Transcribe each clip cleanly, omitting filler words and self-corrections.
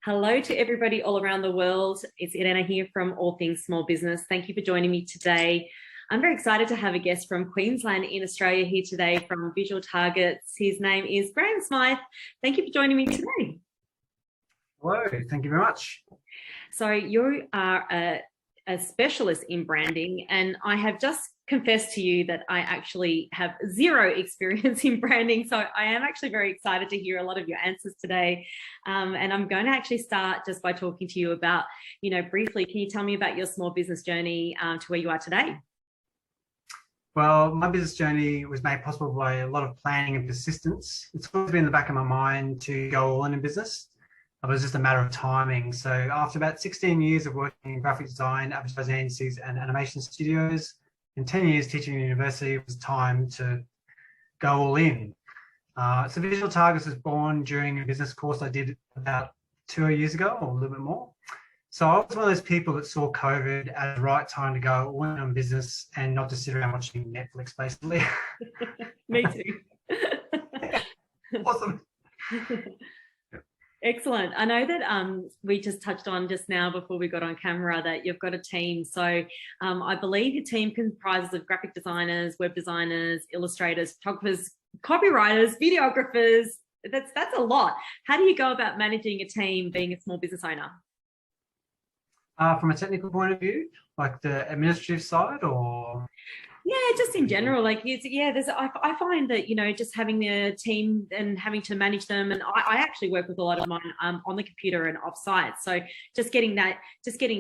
Hello to everybody all around the world. It's Irena here from All Things Small Business. Thank you for joining me today. I'm very excited to have a guest from Queensland in Australia here today from Visual Targets. His name is Graeme Smythe. Thank you for joining me today. Hello, thank you very much. So you are a specialist in branding, and I have just confessed to you that I actually have zero experience in branding. So I am actually very excited to hear a lot of your answers today. And I'm going to actually start just by talking to you about, briefly, can you tell me about your small business journey to where you are today? Well, my business journey was made possible by a lot of planning and persistence. It's always been in the back of my mind to go all in business. It was just a matter of timing. So after about 16 years of working in graphic design, advertising agencies and animation studios, and 10 years teaching at university, it was time to go all in. So Visual Targets was born during a business course I did about 2 years ago, or a little bit more. So I was one of those people that saw COVID as the right time to go all in on business and not just sit around watching Netflix, basically. Me too. Awesome. Excellent. I know that we just touched on just now before we got on camera that you've got a team. So I believe your team comprises of graphic designers, web designers, illustrators, photographers, copywriters, videographers. That's a lot. How do you go about managing a team being a small business owner? From a technical point of view, like the administrative side, or? Yeah, just in general, I find that, just having the team and having to manage them, and I actually work with a lot of mine on the computer and off site. So just getting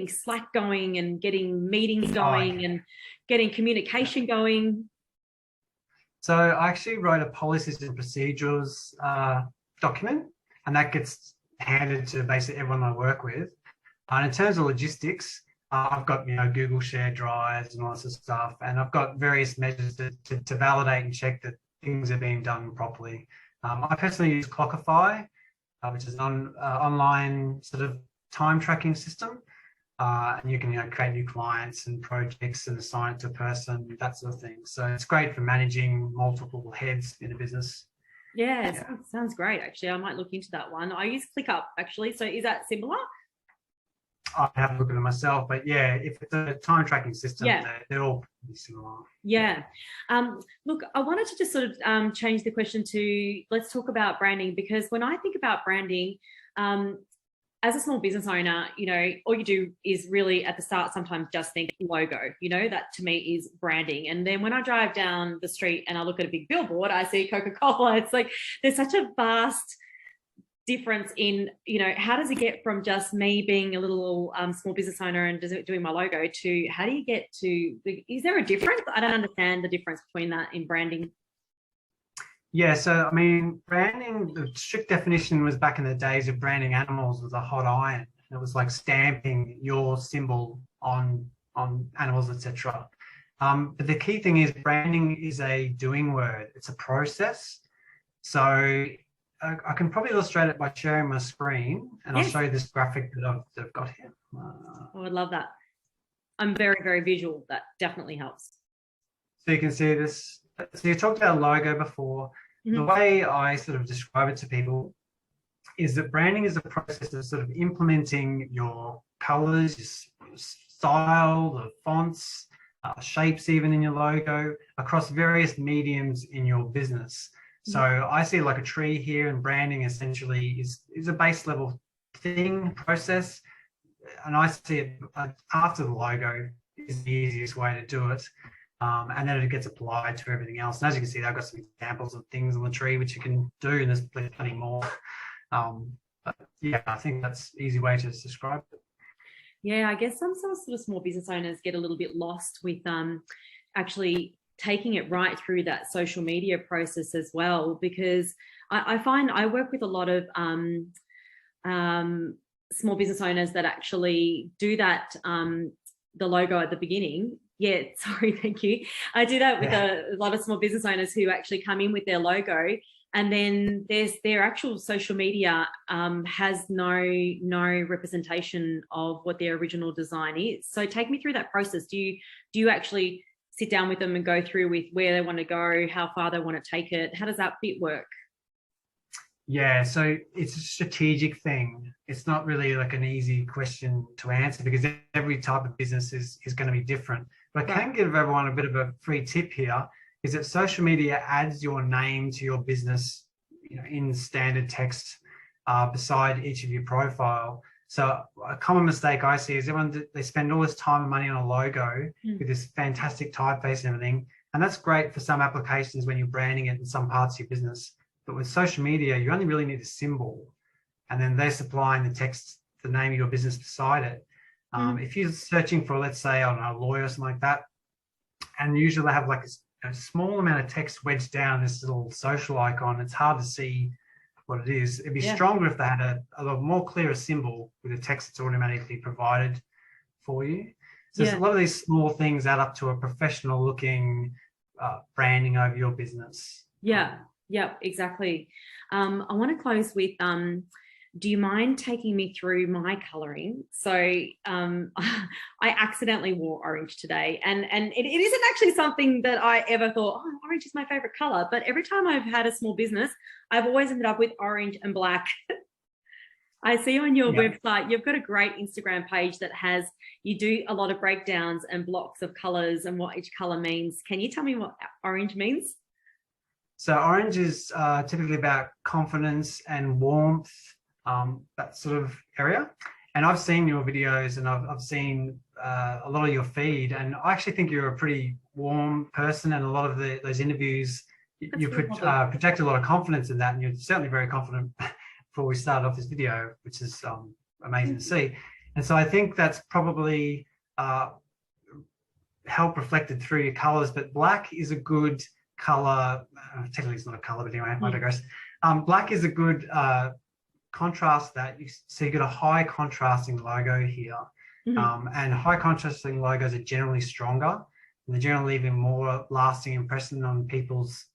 Slack going and getting meetings going and getting communication going. So I actually wrote a policies and procedures document, and that gets handed to basically everyone I work with. And in terms of logistics, I've got Google Share drives and all that sort of stuff, and I've got various measures to validate and check that things are being done properly. I personally use Clockify, which is an online sort of time tracking system, and you can create new clients and projects and assign it to a person, that sort of thing. So it's great for managing multiple heads in a business. Yeah. Sounds great. Actually, I might look into that one. I use ClickUp actually. So is that similar? I haven't looked at it myself, but yeah, if it's a time tracking system, they're all pretty similar. Yeah. Look, I wanted to just sort of change the question to let's talk about branding, because when I think about branding, as a small business owner, all you do is really at the start sometimes just think logo, that to me is branding. And then when I drive down the street and I look at a big billboard, I see Coca-Cola. It's like there's such a vast difference in, how does it get from just me being a little small business owner and doing my logo to how do you get to, is there a difference? I don't understand the difference between that in branding. Yeah, so I mean, branding, the strict definition was back in the days of branding animals with a hot iron. It was like stamping your symbol on animals, etc. But the key thing is branding is a doing word. It's a process. So I can probably illustrate it by sharing my screen, and I'll show you this graphic that I've got here. I would love that. I'm very, very visual. That definitely helps. So you can see this. So you talked about logo before. Mm-hmm. The way I sort of describe it to people is that branding is a process of sort of implementing your colors, your style, the fonts, shapes even in your logo across various mediums in your business. So I see like a tree here, and branding essentially is a base level process. And I see it after the logo is the easiest way to do it. And then it gets applied to everything else. And as you can see, I've got some examples of things on the tree which you can do, and there's plenty more. But yeah, I think that's an easy way to describe it. Yeah, I guess some sort of small business owners get a little bit lost with actually taking it right through that social media process as well, because I find I work with a lot of small business owners that actually do that, the logo at the beginning. Yeah, sorry, thank you. I do that with a lot of small business owners who actually come in with their logo, and then their actual social media has no representation of what their original design is. So take me through that process. Do you actually sit down with them and go through with where they want to go, how far they want to take it? How does that bit work? Yeah, so it's a strategic thing. It's not really like an easy question to answer because every type of business is going to be different. But I can Right. give everyone a bit of a free tip here, is that social media adds your name to your business, in standard text beside each of your profile. So a common mistake I see is they spend all this time and money on a logo Mm. with this fantastic typeface and everything, and that's great for some applications when you're branding it in some parts of your business. But with social media, you only really need a symbol, and then they're supplying the text, the name of your business beside it. Mm. If you're searching for, let's say, I don't know, a lawyer or something like that, and usually they have like a small amount of text wedged down this little social icon, it's hard to see what it is. It'd be Yeah. stronger if they had a lot more clearer symbol with a text that's automatically provided for you. So there's a Yeah. lot of these small things add up to a professional looking branding over your business. Yeah. Yeah, exactly. I want to close with do you mind taking me through my coloring? So I accidentally wore orange today, and it isn't actually something that I ever thought, oh, orange is my favorite color. But every time I've had a small business, I've always ended up with orange and black. I see on your Yeah. website, you've got a great Instagram page that has, you do a lot of breakdowns and blocks of colors and what each color means. Can you tell me what orange means? So orange is typically about confidence and warmth, that sort of area. And I've seen your videos, and I've seen a lot of your feed, and I actually think you're a pretty warm person. And a lot of those interviews, That's you really lovely. project a lot of confidence in that, and you're certainly very confident before we started off this video, which is amazing to see. And so I think that's probably help reflected through your colors. But black is a good color. Technically, it's not a color, but anyway, I digress. Black is a good contrast so you get a high contrasting logo here. Mm-hmm. And high contrasting logos are generally stronger, and they're generally leaving more lasting impression on people's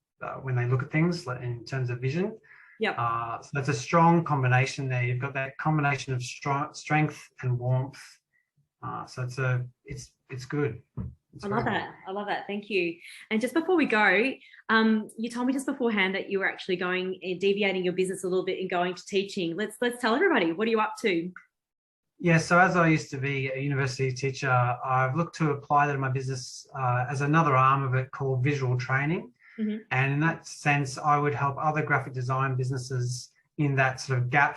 when they look at things in terms of vision. Yep. So that's a strong combination there. You've got that combination of strength and warmth. So it's good. I love that. I love that. Thank you. And just before we go, you told me just beforehand that you were actually going and deviating your business a little bit and going to teaching. Let's tell everybody, what are you up to? Yeah, so as I used to be a university teacher, I've looked to apply that in my business as another arm of it called visual training. Mm-hmm. And in that sense, I would help other graphic design businesses in that sort of gap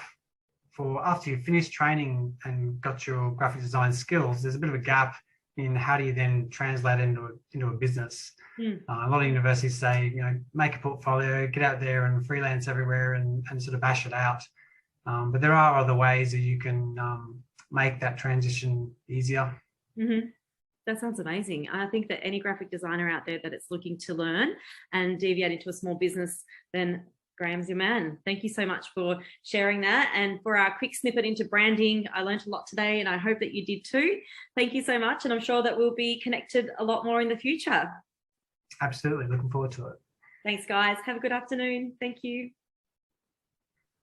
for after you've finished training and got your graphic design skills, there's a bit of a gap in how do you then translate into a business. A lot of universities say, make a portfolio, get out there and freelance everywhere and sort of bash it out. But there are other ways that you can make that transition easier. Mm-hmm. That sounds amazing. I think that any graphic designer out there that is looking to learn and deviate into a small business, then Graeme's your man. Thank you so much for sharing that. And for our quick snippet into branding, I learned a lot today and I hope that you did too. Thank you so much. And I'm sure that we'll be connected a lot more in the future. Absolutely. Looking forward to it. Thanks, guys. Have a good afternoon. Thank you.